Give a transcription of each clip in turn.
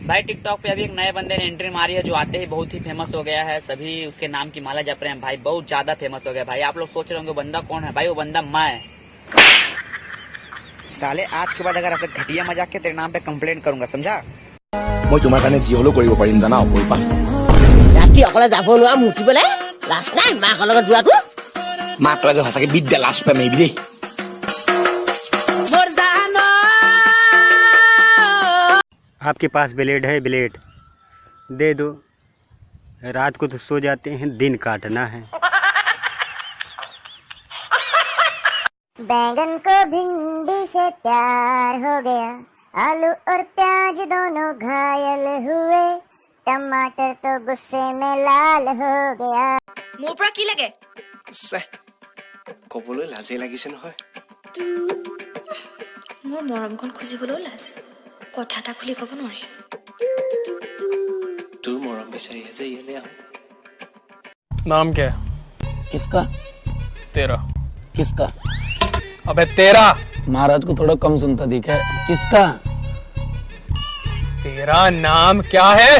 भाई टिकटॉक पे अभी एक नए बंदे ने एंट्री मारी है जो आते ही बहुत ही फेमस हो गया है। सभी उसके नाम की माला जप रहे हैं भाई, बहुत ज्यादा फेमस हो गया भाई। आप लोग सोच रहे होंगे बंदा कौन है भाई, वो बंदा मैं। साले आज के बाद अगर ऐसे घटिया मजाक के तेरे नाम पे कंप्लेंट करूंगा, समझा? মই তোমাৰ কাৰণে যি হলেও কৰিব পাৰিম জানা অপৰিপা ৰাতি অকলে যাব নোৱাৰা মুঠিবলৈ লাজ নাই মাকৰ লগত যোৱাটো মা তই যে সঁচাকে বিদ্যা লাজ পাই মাৰিবি দেই आपके पास ब्लेड है? ब्लेड दे दो, रात को तो सो जाते हैं, दिन काटना है। बैंगन को भिंडी से प्यार हो गया, आलू और प्याज दोनों घायल हुए, टमाटर तो गुस्से में लाल हो गया। মোৰ পৰা কি লাগে? কবলৈ লাজে লাগিছে নহয়। মোৰ মৰমখন খুজিবলৈও লাজ, কথা এটা খুলি ক'ব নোৱাৰি। তোৰ মৰম বিচাৰি আছে ইয়ালে আহ। नाम क्या है? किसका? तेरा। किसका? अबे तेरा। महाराज को थोड़ा कम सुनता दिखा है। किसका? तेरा नाम क्या है?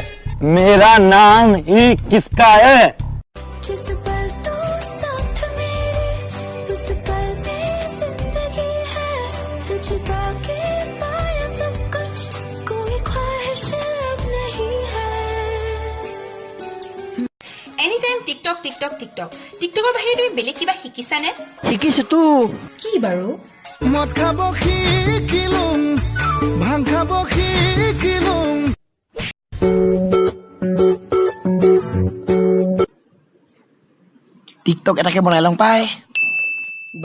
मेरा नाम ही किसका है? जिस पल तू साथ मेरे, उस पल में जिंदगी है, तुझे पाके पाया सब कुछ, कोई ख्वाहिश अब नहीं है। Any time TikTok TikTok TikTok টিকটকৰ বাহিৰে তুমি বেলেগ কিবা শিকিছানে? শিকিছোতো কি বাৰু? মদ খাব শিকিলুং ভাং খাব শিকিলুং টিকটক এটাকে বনাই লওঁ পাই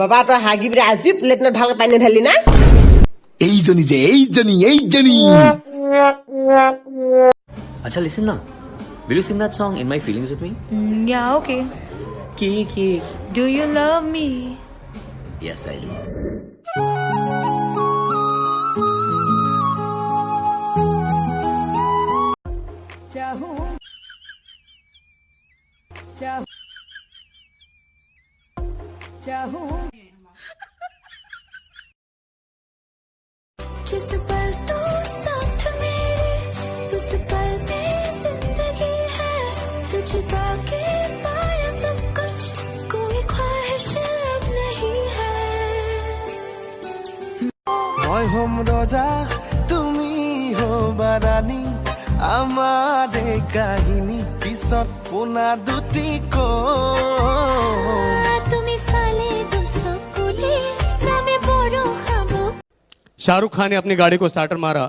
বাবা তই হাগি পিনে আজি প্লেটত ভালকে পানী ঢালি না এইজনী যে এইজনী अच्छा listen ना, will you sing that song In My Feelings with me? Yeah, okay. Kiki. Do you love me? Yes, I do. जिस पल तू साथ मेरे, उस पल में जिंदगी है, तुझे पाके पाया सब कुछ, कोई ख्वाहिश अब नहीं है। মই হোম ৰজা তুমি হবা ৰাণী আমাৰ এই কাহিনী পিছত পোনা দুটি তুমি সালে দুসকুলে নামে বড় হবো। शाहरुख खान ने अपनी गाड़ी को स्टार्टर मारा,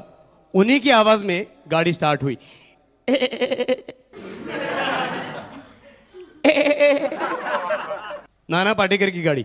उन्हीं की आवाज में गाड़ी स्टार्ट हुई। नाना पाटेकर की गाड़ी।